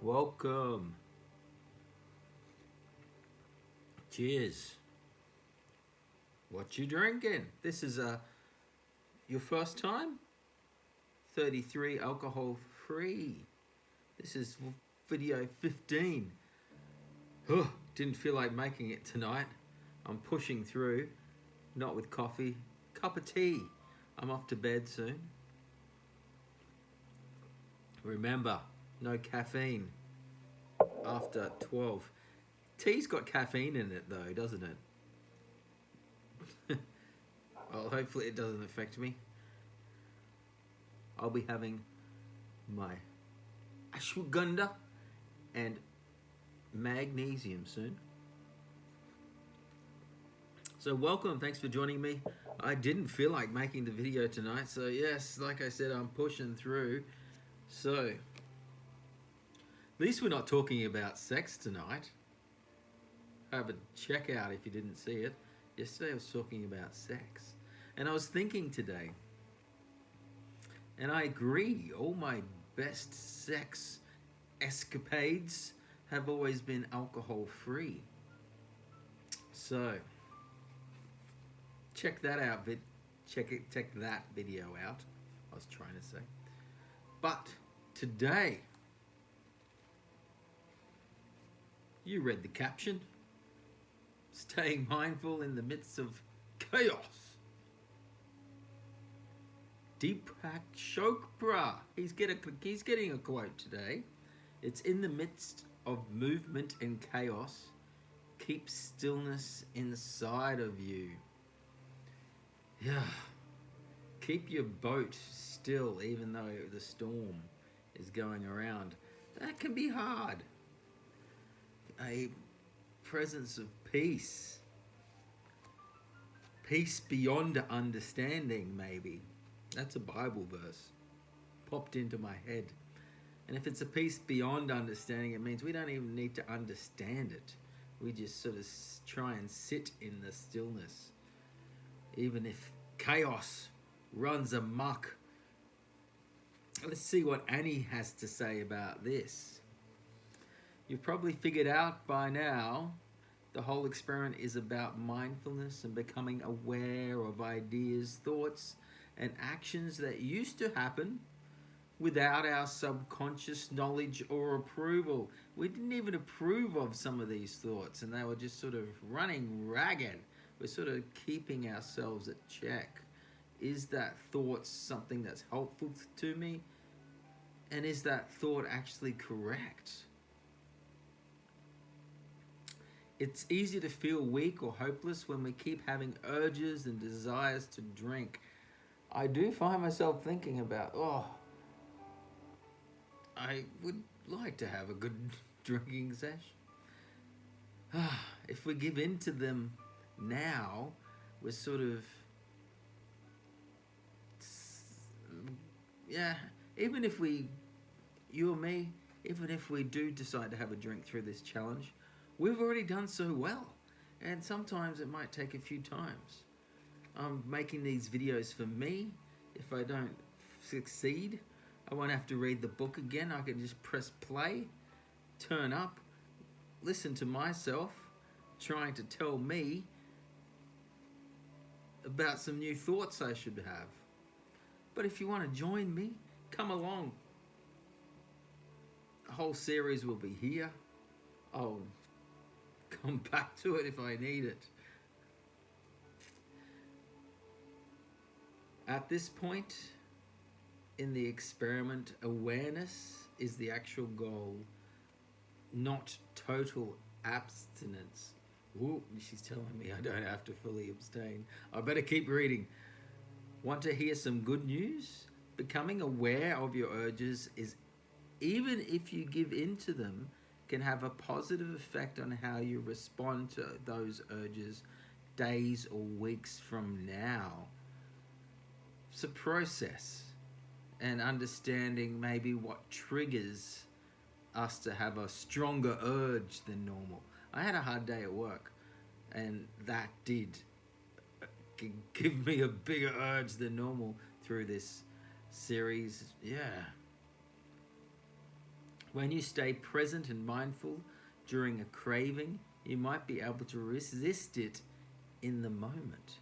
Welcome. Cheers. What you drinking? This is your first time? 33 alcohol free. This is video 15. Didn't feel like making it tonight. I'm pushing through, not with coffee. Cup of tea. I'm off to bed soon. Remember, no caffeine after 12. Tea's got caffeine in it though, doesn't it? Well, hopefully it doesn't affect me. I'll be having my ashwagandha and magnesium soon. So welcome, thanks for joining me. I didn't feel like making the video tonight, so yes, like I said, I'm pushing through. So, at least we're not talking about sex tonight. Have a check out if you didn't see it. Yesterday I was talking about sex. And I was thinking today, and I agree, all my best sex escapades have always been alcohol free. So, check that out, check that video out, I was trying to say. But today, you read the caption, staying mindful in the midst of chaos. Deepak Chopra, he's getting a quote today. It's in the midst of movement and chaos, keep stillness inside of you. Yeah, keep your boat still even though the storm is going around. That can be hard. A presence of peace. Peace beyond understanding, maybe. That's a Bible verse. Popped into my head. And if it's a peace beyond understanding, it means we don't even need to understand it. We just sort of try and sit in the stillness. Even if chaos runs amok. Let's see what Annie has to say about this. You've probably figured out by now the whole experiment is about mindfulness and becoming aware of ideas, thoughts, and actions that used to happen without our subconscious knowledge or approval. We didn't even approve of some of these thoughts, and they were just sort of running ragged. We're sort of keeping ourselves at check. Is that thought something that's helpful to me? And is that thought actually correct? It's easy to feel weak or hopeless when we keep having urges and desires to drink. I do find myself thinking about, I would like to have a good drinking session. If we give in to them now, we're sort of, even if you or me, even if we do decide to have a drink through this challenge, we've already done so well. And sometimes it might take a few times. I'm making these videos for me. If I don't succeed, I won't have to read the book again. I can just press play, turn up, listen to myself trying to tell me about some new thoughts I should have. But if you want to join me, come along. The whole series will be here. I'll come back to it if I need it. At this point in the experiment, awareness is the actual goal, not total abstinence. Ooh, she's telling me I don't have to fully abstain. I better keep reading. Want to hear some good news? Becoming aware of your urges is, even if you give in to them, can have a positive effect on how you respond to those urges days or weeks from now. It's a process, and understanding maybe what triggers us to have a stronger urge than normal. I had a hard day at work, and that did give me a bigger urge than normal through this series. Yeah. When you stay present and mindful during a craving, you might be able to resist it in the moment.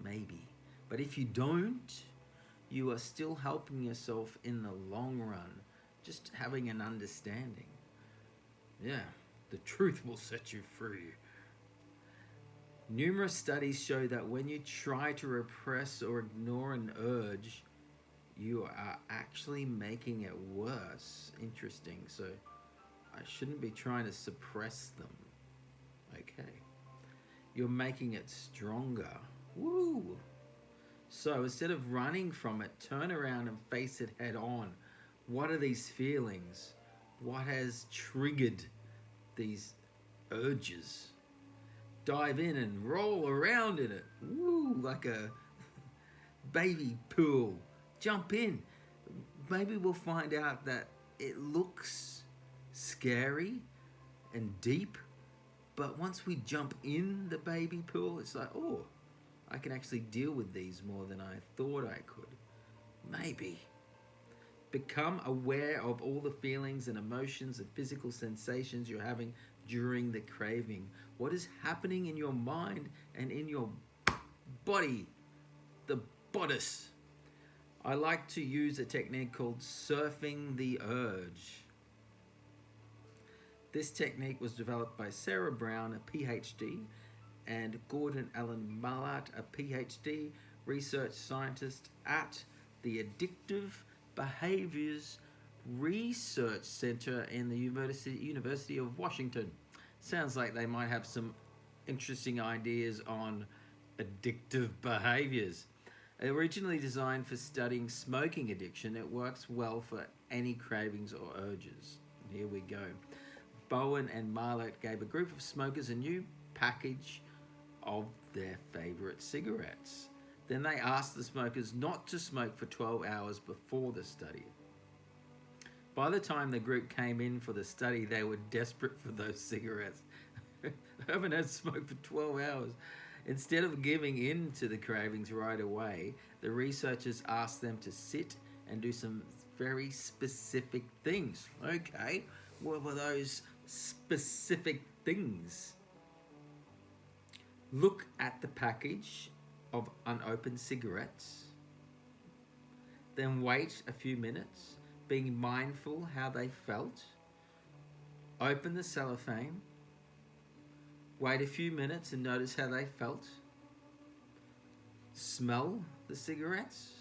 Maybe. But if you don't, you are still helping yourself in the long run. Just having an understanding. Yeah, the truth will set you free. Numerous studies show that when you try to repress or ignore an urge, you are actually making it worse. Interesting. So I shouldn't be trying to suppress them. Okay. You're making it stronger. Woo! So instead of running from it, turn around and face it head on. What are these feelings? What has triggered these urges? Dive in and roll around in it. Woo! Like a baby pool. Jump in. Maybe we'll find out that it looks scary and deep, but once we jump in the baby pool, it's like, oh, I can actually deal with these more than I thought I could. Maybe. Become aware of all the feelings and emotions and physical sensations you're having during the craving. What is happening in your mind and in your body? The bodice. I like to use a technique called surfing the urge. This technique was developed by Sarah Brown, a PhD, and Gordon Allen Mallard, a PhD research scientist at the Addictive Behaviors Research Center in the University of Washington. Sounds like they might have some interesting ideas on addictive behaviors. Originally designed for studying smoking addiction, it works well for any cravings or urges. Here we go. Bowen and Marlett gave a group of smokers a new package of their favorite cigarettes. Then they asked the smokers not to smoke for 12 hours before the study. By the time the group came in for the study, they were desperate for those cigarettes. I haven't had smoke for 12 hours. Instead of giving in to the cravings right away, the researchers asked them to sit and do some very specific things. Okay, what were those specific things? Look at the package of unopened cigarettes. Then wait a few minutes, being mindful how they felt. Open the cellophane. Wait a few minutes and notice how they felt. Smell the cigarettes.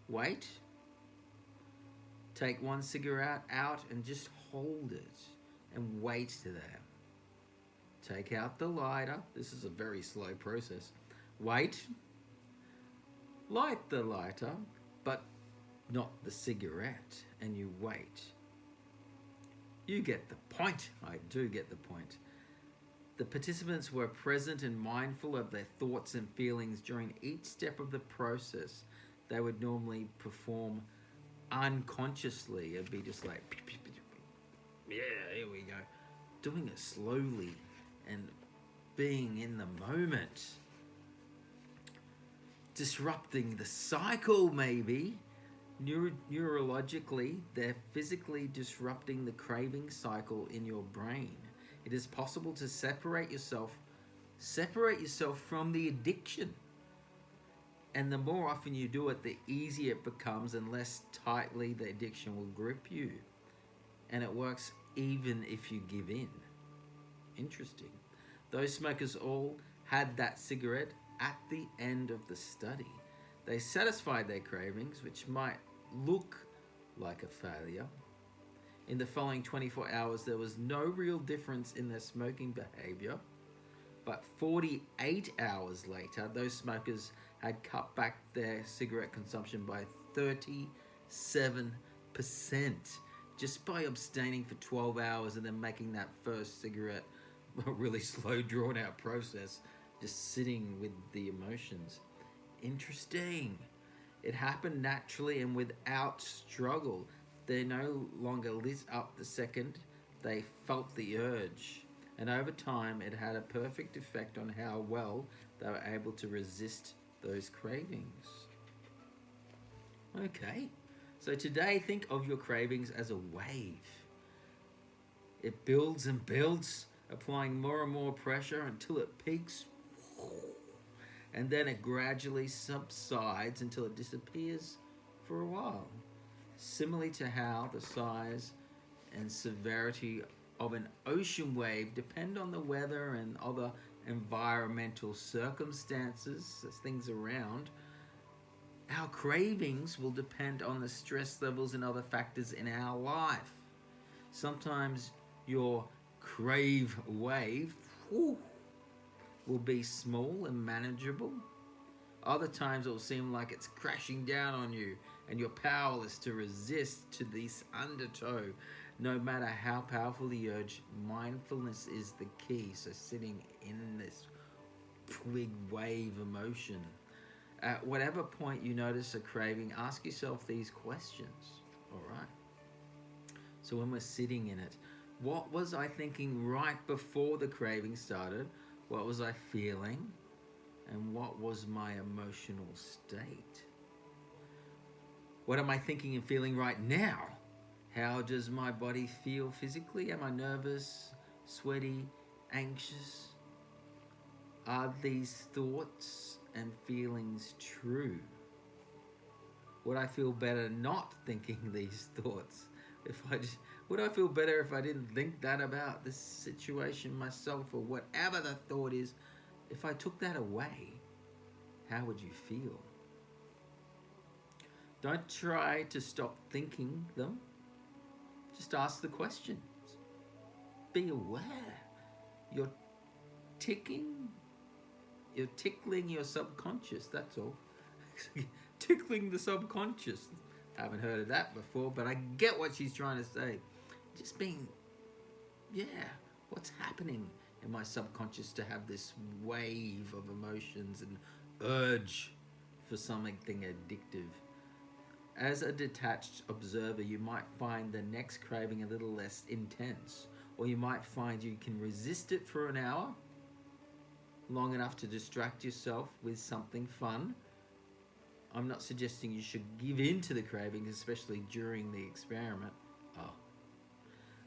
Wait. Take one cigarette out and just hold it and wait to that. Take out the lighter. This is a very slow process. Wait. Light the lighter, but not the cigarette, and you wait. You get the point. I do get the point. The participants were present and mindful of their thoughts and feelings during each step of the process. They would normally perform unconsciously. It'd be just like, yeah, here we go. Doing it slowly and being in the moment. Disrupting the cycle, maybe. Neurologically, they're physically disrupting the craving cycle in your brain. It is possible to separate yourself from the addiction. And the more often you do it, the easier it becomes and less tightly the addiction will grip you. And it works even if you give in. Interesting. Those smokers all had that cigarette at the end of the study. They satisfied their cravings, which might look like a failure. In the following 24 hours, there was no real difference in their smoking behavior. But 48 hours later, those smokers had cut back their cigarette consumption by 37% just by abstaining for 12 hours and then making that first cigarette a really slow, drawn-out process, just sitting with the emotions. Interesting. It happened naturally and without struggle. They no longer lit up the second they felt the urge. And over time, it had a perfect effect on how well they were able to resist those cravings. Okay, so today think of your cravings as a wave. It builds and builds, applying more and more pressure until it peaks, and then it gradually subsides until it disappears for a while. Similarly to how the size and severity of an ocean wave depend on the weather and other environmental circumstances, things around, our cravings will depend on the stress levels and other factors in our life. Sometimes your crave wave will be small and manageable. Other times it will seem like it's crashing down on you and you're powerless to resist to this undertow. No matter how powerful the urge, mindfulness is the key. So sitting in this big wave emotion. At whatever point you notice a craving, ask yourself these questions. All right. So when we're sitting in it, what was I thinking right before the craving started? What was I feeling? And what was my emotional state? What am I thinking and feeling right now? How does my body feel physically? Am I nervous, sweaty, anxious? Are these thoughts and feelings true? Would I feel better not thinking these thoughts? Would I feel better if I didn't think that about this situation myself, or whatever the thought is? If I took that away, how would you feel? Don't try to stop thinking them. Just ask the questions. Be aware. You're tickling your subconscious, that's all. Tickling the subconscious. I haven't heard of that before, but I get what she's trying to say. Just being, what's happening in my subconscious to have this wave of emotions and urge for something addictive. As a detached observer, you might find the next craving a little less intense, or you might find you can resist it for an hour, long enough to distract yourself with something fun. I'm not suggesting you should give in to the cravings, especially during the experiment.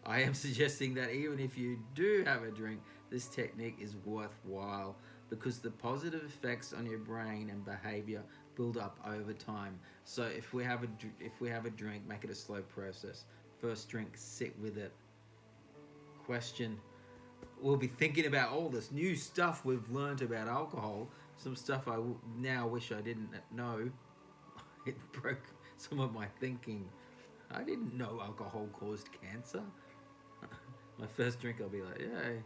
I am suggesting that even if you do have a drink, this technique is worthwhile because the positive effects on your brain and behavior build up over time. So if we have a drink, make it a slow process. First drink, sit with it. Question: we'll be thinking about all this new stuff we've learned about alcohol. Some stuff I now wish I didn't know. It broke some of my thinking. I didn't know alcohol caused cancer. My first drink, I'll be like, yay.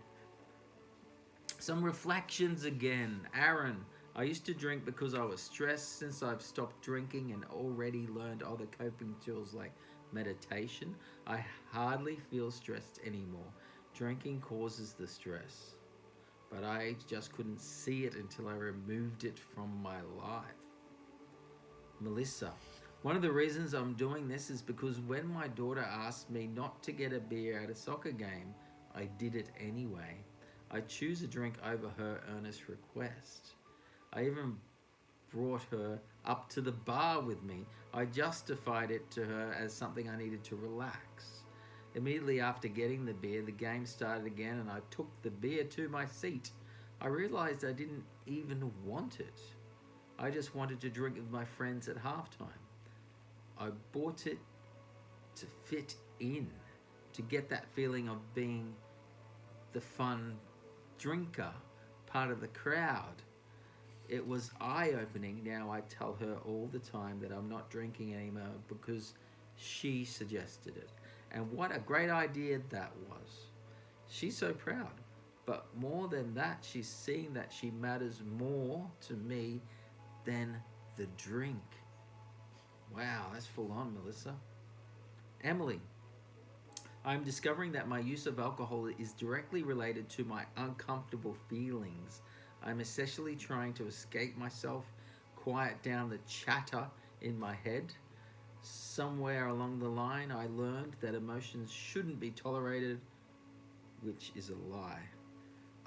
Some reflections again. Aaron: I used to drink because I was stressed. Since I've stopped drinking and already learned other coping tools like meditation, I hardly feel stressed anymore. Drinking causes the stress, but I just couldn't see it until I removed it from my life. Melissa: one of the reasons I'm doing this is because when my daughter asked me not to get a beer at a soccer game, I did it anyway. I choose a drink over her earnest request. I even brought her up to the bar with me. I justified it to her as something I needed to relax. Immediately after getting the beer, the game started again and I took the beer to my seat. I realized I didn't even want it. I just wanted to drink with my friends at halftime. I bought it to fit in, to get that feeling of being the fun drinker, part of the crowd. It was eye-opening. Now I tell her all the time that I'm not drinking anymore because she suggested it. And what a great idea that was. She's so proud. But more than that, she's seeing that she matters more to me than the drink. Wow, that's full on, Melissa. Emily: I'm discovering that my use of alcohol is directly related to my uncomfortable feelings. I'm essentially trying to escape myself, quiet down the chatter in my head. Somewhere along the line, I learned that emotions shouldn't be tolerated, which is a lie.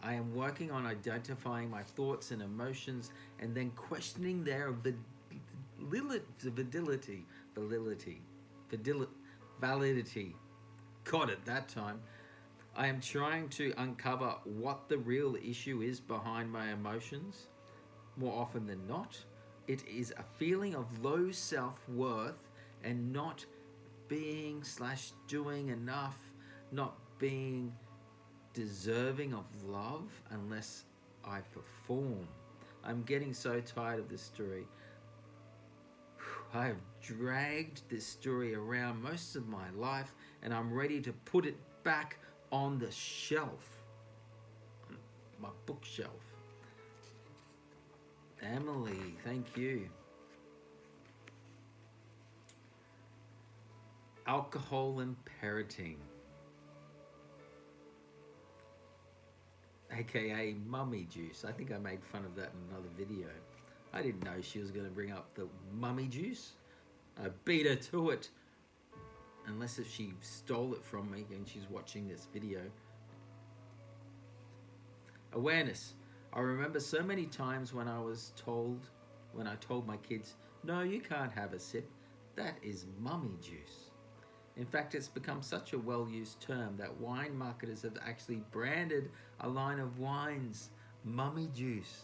I am working on identifying my thoughts and emotions and then questioning their validity. Got it that time. I am trying to uncover what the real issue is behind my emotions. More often than not, it is a feeling of low self-worth and not being slash doing enough, not being deserving of love unless I perform. I'm getting so tired of this story. I have dragged this story around most of my life and I'm ready to put it back on the shelf, my bookshelf. Emily, thank you. Alcohol and parenting, aka mummy juice. I think I made fun of that in another video. I didn't know she was going to bring up the mummy juice. I beat her to it. Unless if she stole it from me and she's watching this video. Awareness. I remember so many times when I told my kids, no, you can't have a sip. That is mummy juice. In fact, it's become such a well-used term that wine marketers have actually branded a line of wines, mummy juice.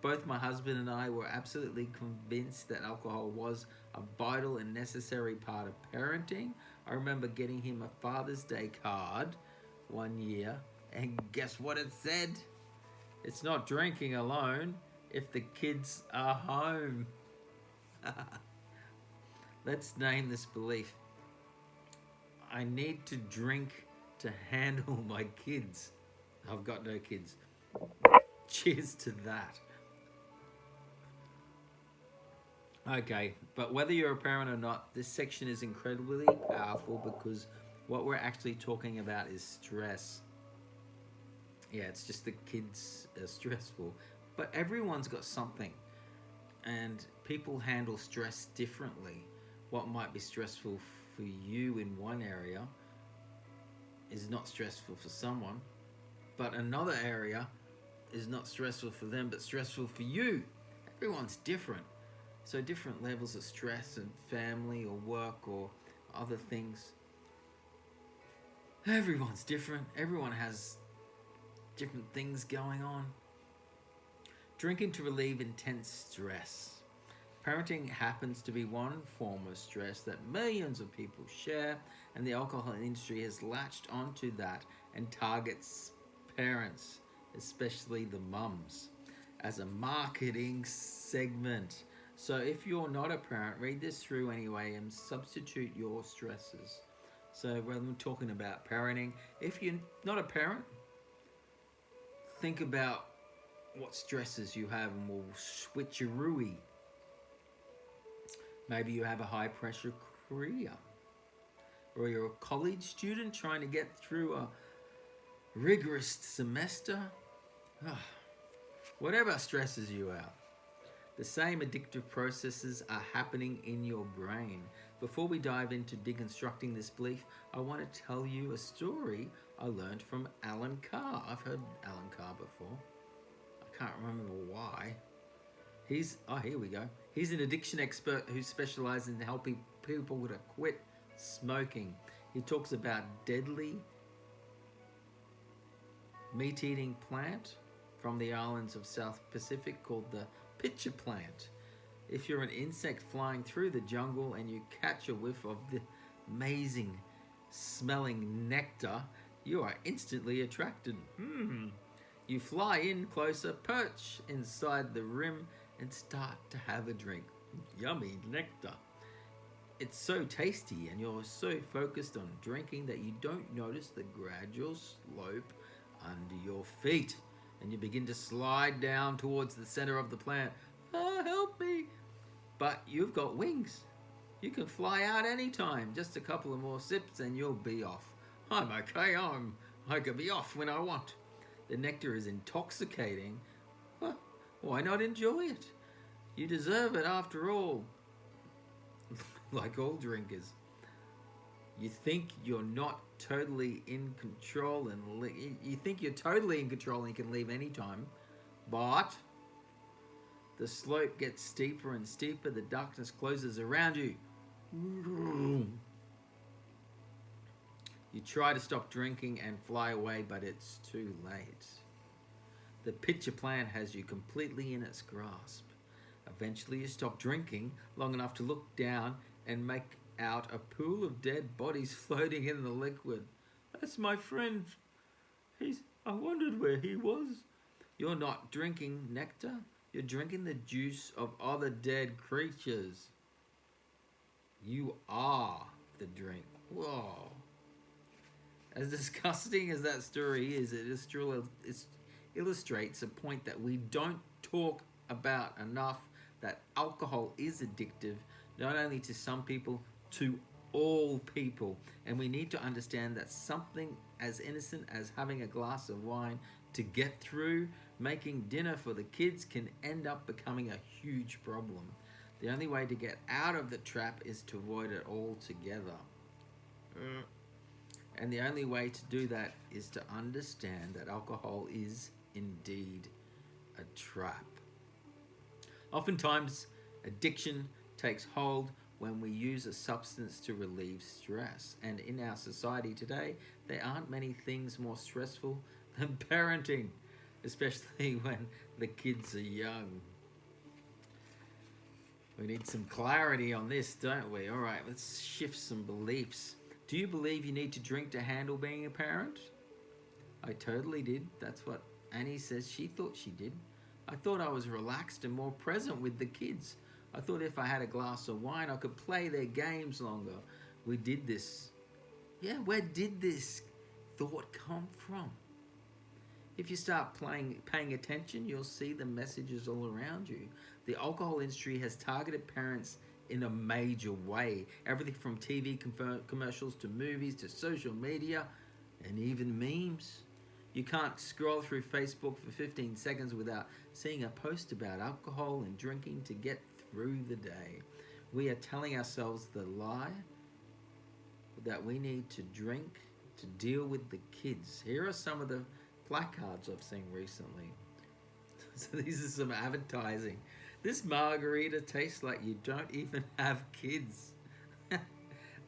Both my husband and I were absolutely convinced that alcohol was a vital and necessary part of parenting. I remember getting him a Father's Day card one year, and guess what it said? It's not drinking alone if the kids are home. Let's name this belief. I need to drink to handle my kids. I've got no kids. Cheers to that. Okay, but whether you're a parent or not, this section is incredibly powerful because what we're actually talking about is stress. Yeah, it's just the kids are stressful, but everyone's got something, and people handle stress differently. What might be stressful for you in one area is not stressful for someone, but another area is not stressful for them but stressful for you. Everyone's different. So different levels of stress and family or work or other things. Everyone's different. Everyone has different things going on. Drinking to relieve intense stress. Parenting happens to be one form of stress that millions of people share, and the alcohol industry has latched onto that and targets parents, especially the mums, as a marketing segment. So if you're not a parent, read this through anyway and substitute your stresses. So rather than talking about parenting, if you're not a parent, think about what stresses you have and we'll switcheroo. Maybe you have a high pressure career, or you're a college student trying to get through a rigorous semester. Whatever stresses you out. The same addictive processes are happening in your brain. Before we dive into deconstructing this belief, I want to tell you a story I learned from Alan Carr. I've heard Alan Carr before. I can't remember why. Here we go. He's an addiction expert who specializes in helping people to quit smoking. He talks about deadly meat-eating plant from the islands of South Pacific called the pitcher plant. If you're an insect flying through the jungle and you catch a whiff of the amazing smelling nectar, you are instantly attracted. You fly in closer, perch inside the rim, and start to have a drink. Yummy nectar. It's so tasty and you're so focused on drinking that you don't notice the gradual slope under your feet, and you begin to slide down towards the center of the plant. Help me! But you've got wings. You can fly out anytime. Just a couple of more sips and you'll be off. I'm okay. I can be off when I want. The nectar is intoxicating. Well, why not enjoy it? You deserve it after all. Like all drinkers. You think you're not totally in control and you think you're totally in control and you can leave anytime, but the slope gets steeper and steeper. The darkness closes around you. You try to stop drinking and fly away, but it's too late. The picture plan has you completely in its grasp. Eventually, you stop drinking long enough to look down and make out a pool of dead bodies floating in the liquid. That's my friend. I wondered where he was. You're not drinking nectar. You're drinking the juice of other dead creatures. You are the drink. Whoa. As disgusting as that story is, it illustrates a point that we don't talk about enough, that alcohol is addictive, not only to some people, to all people. And we need to understand that something as innocent as having a glass of wine to get through making dinner for the kids can end up becoming a huge problem. The only way to get out of the trap is to avoid it altogether. And the only way to do that is to understand that alcohol is indeed a trap. Oftentimes, addiction takes hold when we use a substance to relieve stress. And in our society today, there aren't many things more stressful than parenting, especially when the kids are young. We need some clarity on this, don't we? All right, let's shift some beliefs. Do you believe you need to drink to handle being a parent? I totally did. That's what Annie says she thought she did. I thought I was relaxed and more present with the kids. I thought if I had a glass of wine, I could play their games longer. We did this. Yeah, where did this thought come from? If you start paying attention, you'll see the messages all around you. The alcohol industry has targeted parents in a major way. Everything from TV commercials to movies to social media and even memes. You can't scroll through Facebook for 15 seconds without seeing a post about alcohol and drinking to get through the day. We are telling ourselves the lie that we need to drink to deal with the kids. Here are some of the placards I've seen recently. So these are some advertising. This margarita tastes like you don't even have kids.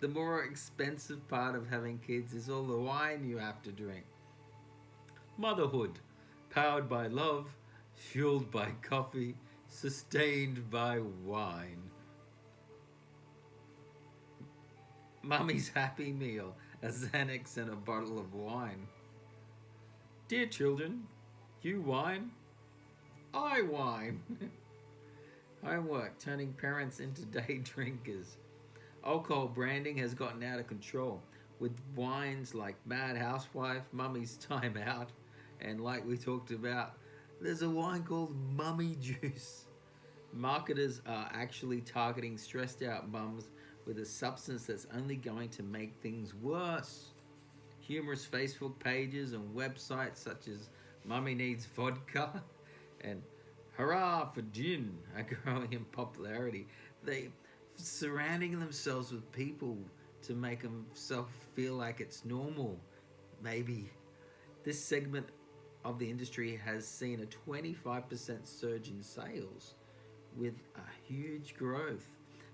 The more expensive part of having kids is all the wine you have to drink. Motherhood, powered by love, fueled by coffee, sustained by wine. Mummy's Happy Meal, a Xanax and a bottle of wine. Dear children, you whine, I whine. Homework, turning parents into day drinkers. Alcohol branding has gotten out of control, with wines like Mad Housewife, Mummy's Time Out, and like we talked about, there's a wine called Mummy Juice. Marketers are actually targeting stressed out mums with a substance that's only going to make things worse. Humorous Facebook pages and websites such as Mummy Needs Vodka and Hurrah for Gin are growing in popularity. They surrounding themselves with people to make themselves feel like it's normal. Maybe this segment of the industry has seen a 25% surge in sales with a huge growth.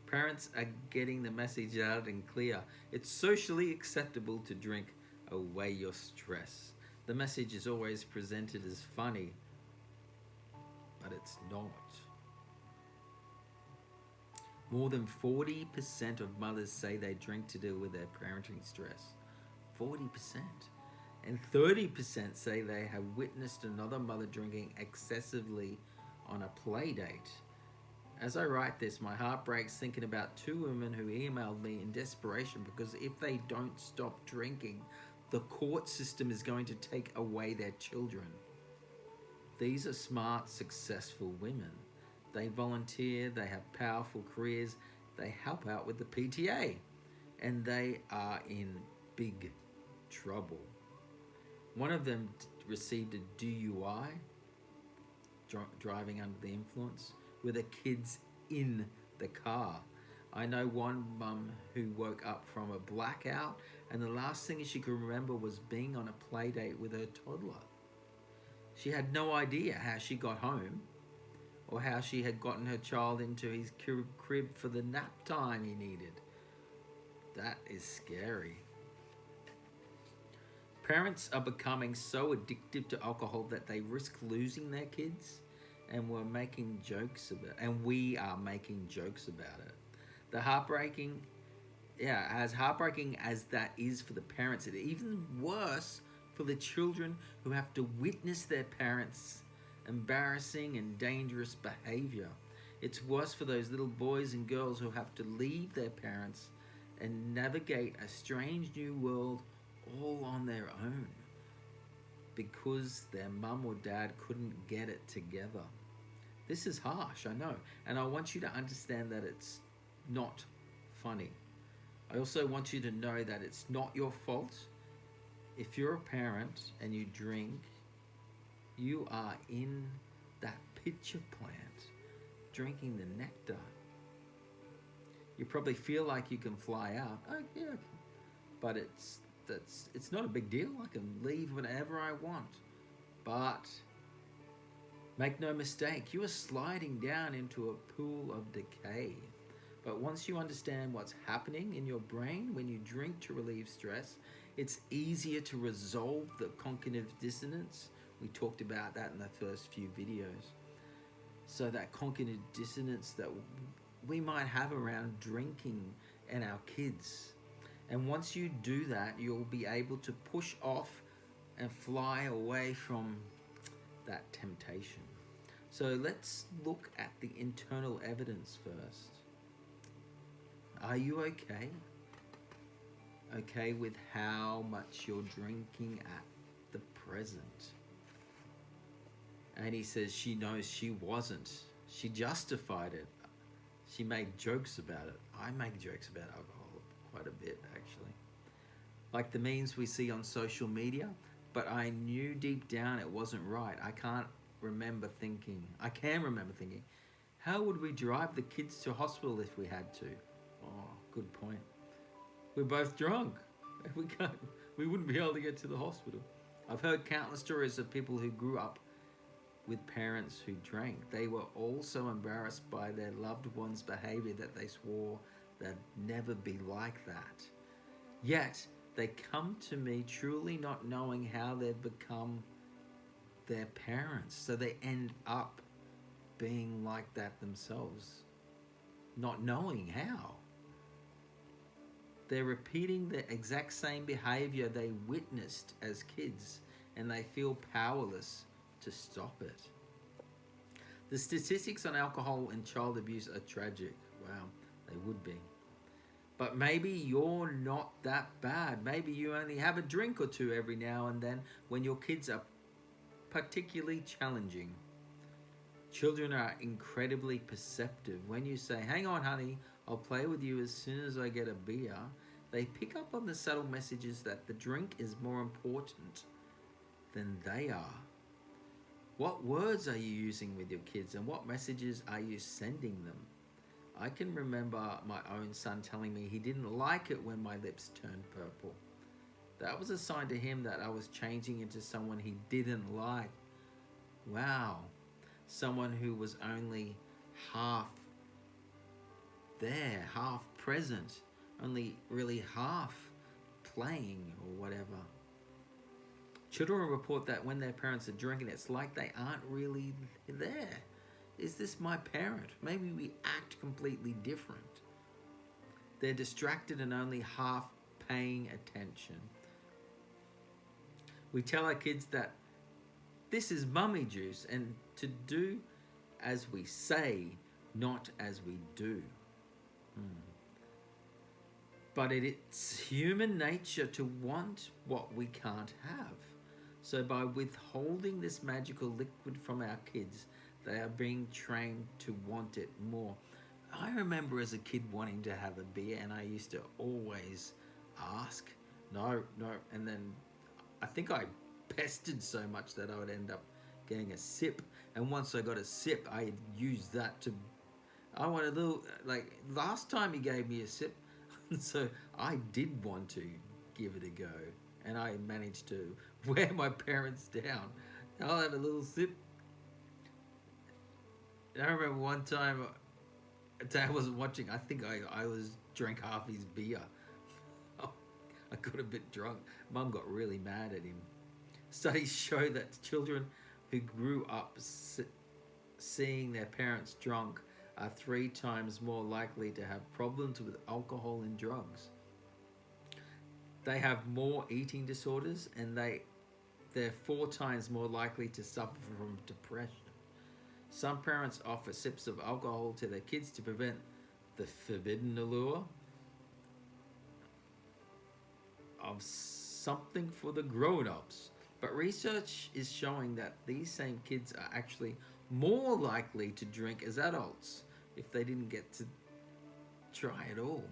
Parents are getting the message out and clear. It's socially acceptable to drink away your stress. The message is always presented as funny, but it's not. More than 40% of mothers say they drink to deal with their parenting stress. 40%. And 30% say they have witnessed another mother drinking excessively on a play date. As I write this, my heart breaks thinking about two women who emailed me in desperation because if they don't stop drinking, the court system is going to take away their children. These are smart, successful women. They volunteer, they have powerful careers, they help out with the PTA, and they are in big trouble. One of them received a DUI, driving under the influence, with her kids in the car. I know one mum who woke up from a blackout and the last thing she could remember was being on a play date with her toddler. She had no idea how she got home or how she had gotten her child into his crib for the nap time he needed. That is scary. Parents are becoming so addicted to alcohol that they risk losing their kids, and we're making jokes about and we are making jokes about it. The heartbreaking Yeah, as heartbreaking as that is for the parents, it's even worse for the children who have to witness their parents' embarrassing and dangerous behavior. It's worse for those little boys and girls who have to leave their parents and navigate a strange new world all on their own because their mum or dad couldn't get it together. This is harsh, I know, and I want you to understand that it's not funny. I also want you to know that it's not your fault. If you're a parent and you drink, you are in that pitcher plant drinking the nectar. You probably feel like you can fly out. Oh, yeah, but it's not a big deal. I can leave whenever I want. But make no mistake, you are sliding down into a pool of decay. But once you understand what's happening in your brain when you drink to relieve stress, it's easier to resolve the cognitive dissonance. We talked about that in the first few videos. So that cognitive dissonance that we might have around drinking and our kids. And once you do that, you'll be able to push off and fly away from that temptation. So let's look at the internal evidence first. Are you okay? Okay with how much you're drinking at the present? And he says she knows she wasn't. She justified it. She made jokes about it. I make jokes about alcohol quite a bit, actually. Like the memes we see on social media, but I knew deep down it wasn't right. I can remember thinking, how would we drive the kids to hospital if we had to? Oh, good point. We're both drunk. We wouldn't be able to get to the hospital. I've heard countless stories of people who grew up with parents who drank. They were all so embarrassed by their loved one's behavior that they swore they'd never be like that. Yet, they come to me truly not knowing how they've become their parents. So they end up being like that themselves, not knowing how. They're repeating the exact same behavior they witnessed as kids, and they feel powerless to stop it. The statistics on alcohol and child abuse are tragic. Wow, they would be. But maybe you're not that bad. Maybe you only have a drink or two every now and then when your kids are particularly challenging. Children are incredibly perceptive. When you say, "Hang on, honey, I'll play with you as soon as I get a beer," they pick up on the subtle messages that the drink is more important than they are. What words are you using with your kids, and what messages are you sending them? I can remember my own son telling me he didn't like it when my lips turned purple. That was a sign to him that I was changing into someone he didn't like. Wow. Someone who was only half there, half present, only really half playing or whatever. Children report that when their parents are drinking, it's like they aren't really there. Is this my parent? Maybe we act completely different. They're distracted and only half paying attention. We tell our kids that this is mummy juice and to do as we say, not as we do. But it's human nature to want what we can't have. So by withholding this magical liquid from our kids, they are being trained to want it more. I remember as a kid wanting to have a beer, and I used to always ask, no, and then I think I pestered so much that I would end up getting a sip. And once I got a sip, I used that to, I want a little, like last time he gave me a sip, so I did want to give it a go. And I managed to wear my parents down. I'll have a little sip. And I remember one time, Dad wasn't watching. I think I drank half his beer. Oh, I got a bit drunk. Mum got really mad at him. Studies show that children who grew up seeing their parents drunk are 3 times more likely to have problems with alcohol and drugs. They have more eating disorders, and they're 4 times more likely to suffer from depression. Some parents offer sips of alcohol to their kids to prevent the forbidden allure of something for the grown-ups. But research is showing that these same kids are actually more likely to drink as adults if they didn't get to try it all.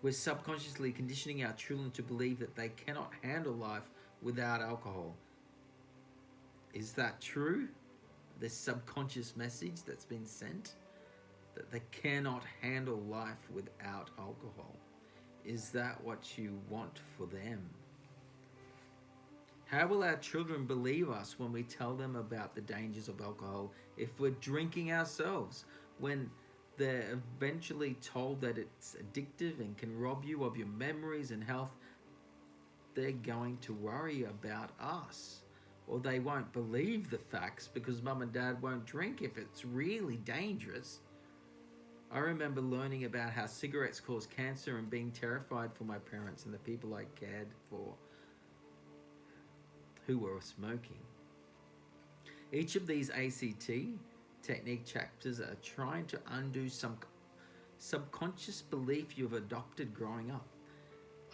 We're subconsciously conditioning our children to believe that they cannot handle life without alcohol. Is that true? This subconscious message that's been sent? That they cannot handle life without alcohol. Is that what you want for them? How will our children believe us when we tell them about the dangers of alcohol if we're drinking ourselves? When they're eventually told that it's addictive and can rob you of your memories and health, they're going to worry about us. Or they won't believe the facts because mum and dad won't drink if it's really dangerous. I remember learning about how cigarettes cause cancer and being terrified for my parents and the people I cared for who were smoking. Each of these ACT technique chapters are trying to undo some subconscious belief you've adopted growing up.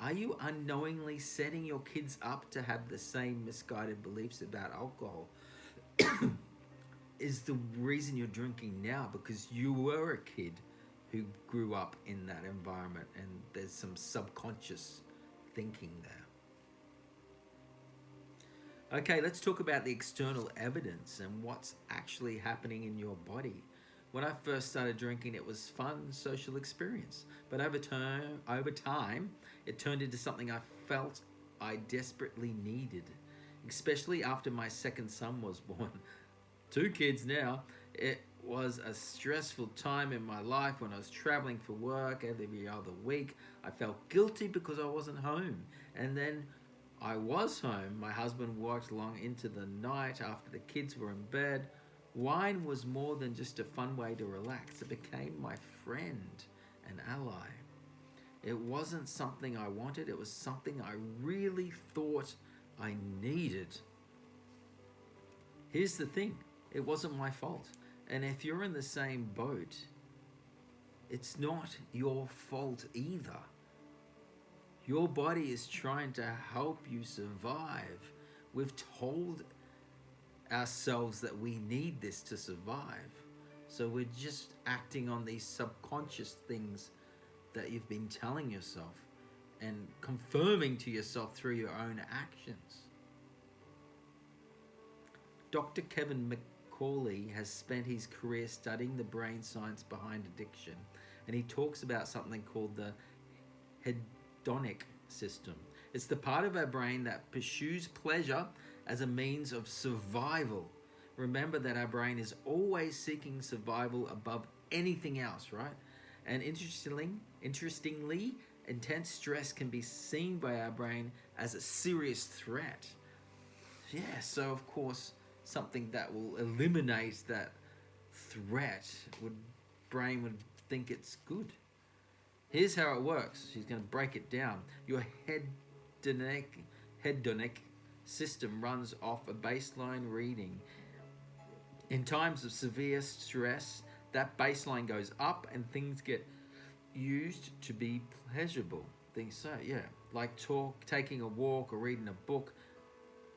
Are you unknowingly setting your kids up to have the same misguided beliefs about alcohol? Is the reason you're drinking now because you were a kid who grew up in that environment and there's some subconscious thinking there? Okay, let's talk about the external evidence and what's actually happening in your body. When I first started drinking, it was fun social experience, but over time, it turned into something I felt I desperately needed, especially after my second son was born. 2 kids now. It was a stressful time in my life when I was traveling for work every other week. I felt guilty because I wasn't home, and then I was home. My husband worked long into the night after the kids were in bed. Wine was more than just a fun way to relax. It became my friend and ally. It wasn't something I wanted. It was something I really thought I needed. Here's the thing. It wasn't my fault. And if you're in the same boat, it's not your fault either. Your body is trying to help you survive. We've told ourselves that we need this to survive. So we're just acting on these subconscious things that you've been telling yourself and confirming to yourself through your own actions. Dr. Kevin McCauley has spent his career studying the brain science behind addiction, and he talks about something called the hedonic system. It's the part of our brain that pursues pleasure as a means of survival. Remember that our brain is always seeking survival above anything else, right? And interestingly, intense stress can be seen by our brain as a serious threat. Yeah, so of course, something that will eliminate that threat, brain would think it's good. Here's how it works. She's going to break it down. Your hedonic system runs off a baseline reading. In times of severe stress, that baseline goes up and things get used to be pleasurable. Things so, yeah, like taking a walk or reading a book.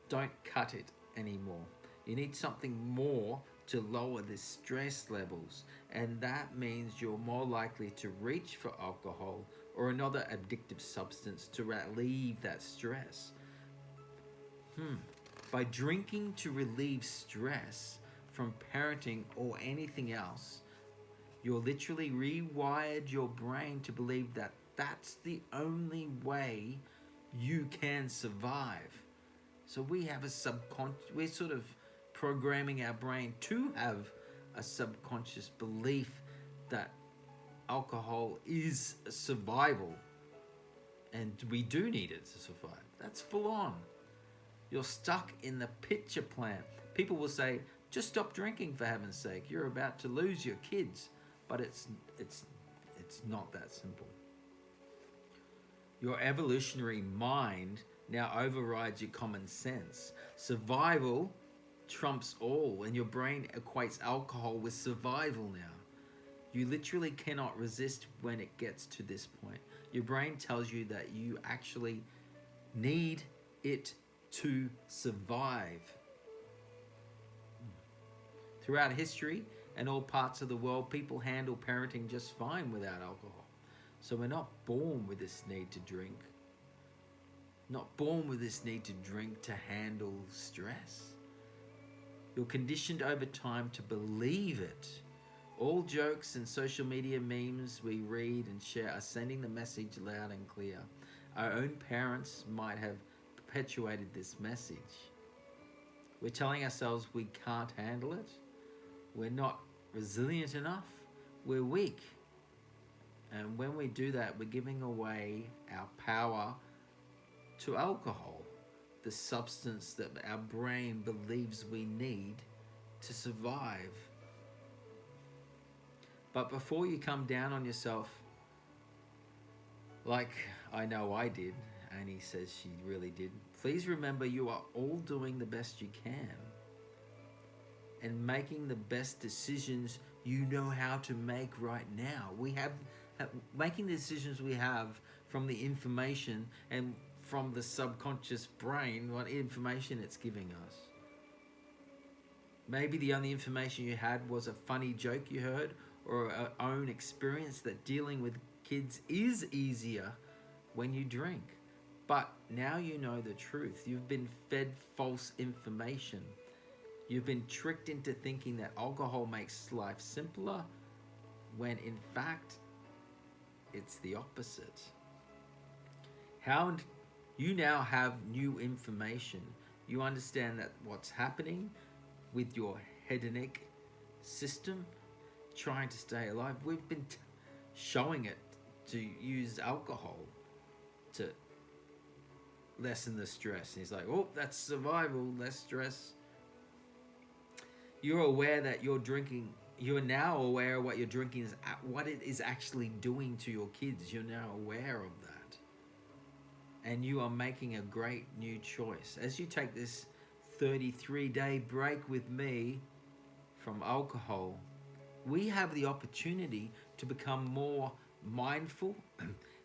Don't cut it anymore. You need something more to lower the stress levels, and that means you're more likely to reach for alcohol or another addictive substance to relieve that stress. By drinking to relieve stress from parenting or anything else, you're literally rewired your brain to believe that that's the only way you can survive. So we have we're sort of programming our brain to have a subconscious belief that alcohol is survival. And we do need it to survive. That's full on. You're stuck in the picture plan. People will say, just stop drinking for heaven's sake. You're about to lose your kids. But it's not that simple. Your evolutionary mind now overrides your common sense. Survival trumps all, and your brain equates alcohol with survival now. You literally cannot resist when it gets to this point. Your brain tells you that you actually need it to survive. Throughout history and all parts of the world, people handle parenting just fine without alcohol. So we're not born with this need to drink. Not born with this need to drink to handle stress. You're conditioned over time to believe it. All jokes and social media memes we read and share are sending the message loud and clear. Our own parents might have perpetuated this message. We're telling ourselves we can't handle it. We're not resilient enough. We're weak. And when we do that, we're giving away our power to alcohol, the substance that our brain believes we need to survive. But before you come down on yourself, like I know I did, Annie says she really did, please remember you are all doing the best you can and making the best decisions you know how to make right now. We have making the decisions we have from the information and from the subconscious brain, what information it's giving us. Maybe the only information you had was a funny joke you heard or an own experience that dealing with kids is easier when you drink. But now you know the truth. You've been fed false information. You've been tricked into thinking that alcohol makes life simpler when in fact it's the opposite. How you now have new information. You understand that what's happening with your hedonic system, trying to stay alive. We've been showing it to use alcohol to lessen the stress. And he's like, oh, that's survival, less stress. You're aware that you're drinking. You're now aware of what you're drinking is, what it is actually doing to your kids. You're now aware of that. And you are making a great new choice. As you take this 33-day break with me from alcohol, we have the opportunity to become more mindful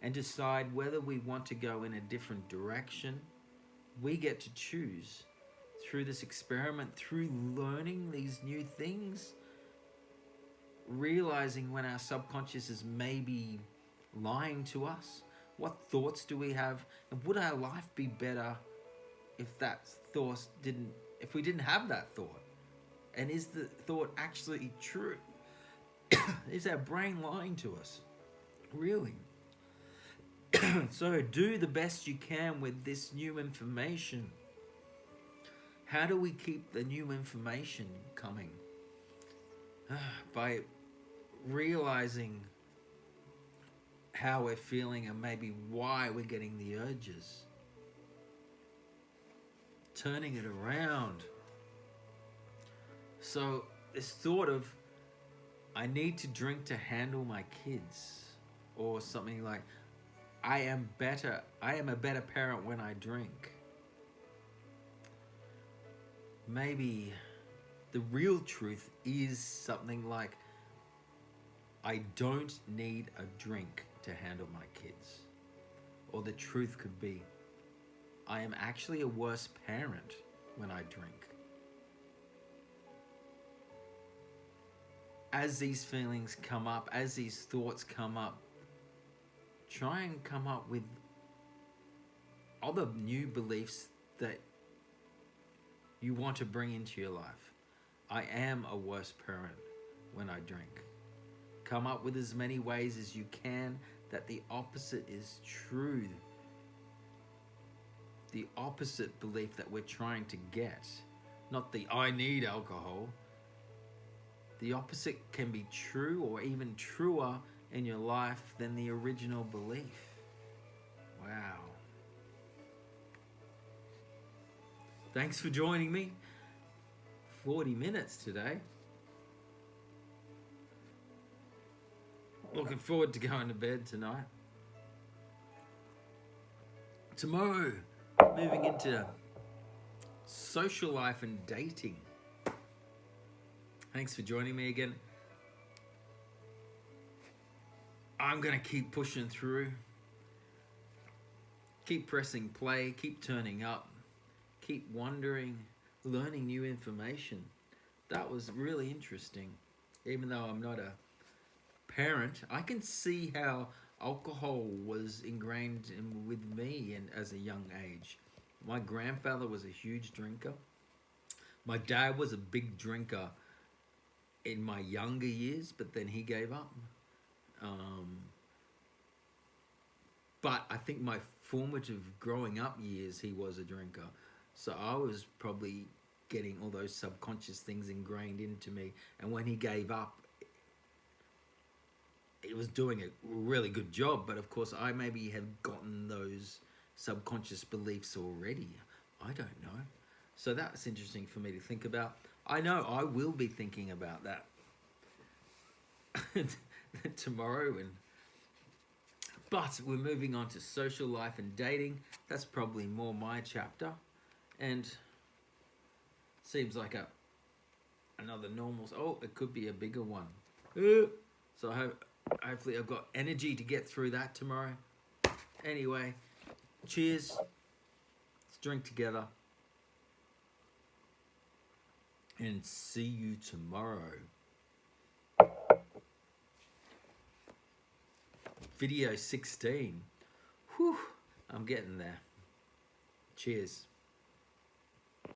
and decide whether we want to go in a different direction. We get to choose through this experiment, through learning these new things, realizing when our subconscious is maybe lying to us. What thoughts do we have? And would our life be better if if we didn't have that thought? And is the thought actually true? Is our brain lying to us? Really? So do the best you can with this new information. How do we keep the new information coming? By realizing how we're feeling and maybe why we're getting the urges. Turning it around. So this thought of, I need to drink to handle my kids, or something like, I am a better parent when I drink. Maybe the real truth is something like, I don't need a drink to handle my kids. Or the truth could be, I am actually a worse parent when I drink. As these feelings come up, as these thoughts come up, try and come up with other new beliefs that you want to bring into your life. I am a worse parent when I drink. Come up with as many ways as you can that the opposite is true. The opposite belief that we're trying to get. Not the I need alcohol. The opposite can be true or even truer in your life than the original belief. Wow. Thanks for joining me. 40 minutes today. Looking forward to going to bed tonight. Tomorrow, moving into social life and dating. Thanks for joining me again. I'm going to keep pushing through. Keep pressing play, keep turning up, keep wondering, learning new information. That was really interesting. Even though I'm not a parent, I can see how alcohol was ingrained with me and as a young age. My grandfather was a huge drinker. My dad was a big drinker in my younger years, but then he gave up. But I think my formative growing up years, he was a drinker. So I was probably getting all those subconscious things ingrained into me. And when he gave up, it was doing a really good job. But of course, I maybe have gotten those subconscious beliefs already. I don't know. So that's interesting for me to think about. I know I will be thinking about that tomorrow. But we're moving on to social life and dating. That's probably more my chapter. And seems like another normal. Oh, it could be a bigger one. So hopefully I've got energy to get through that tomorrow. Anyway, cheers. Let's drink together. And see you tomorrow. Video 16. Whew, I'm getting there. Cheers.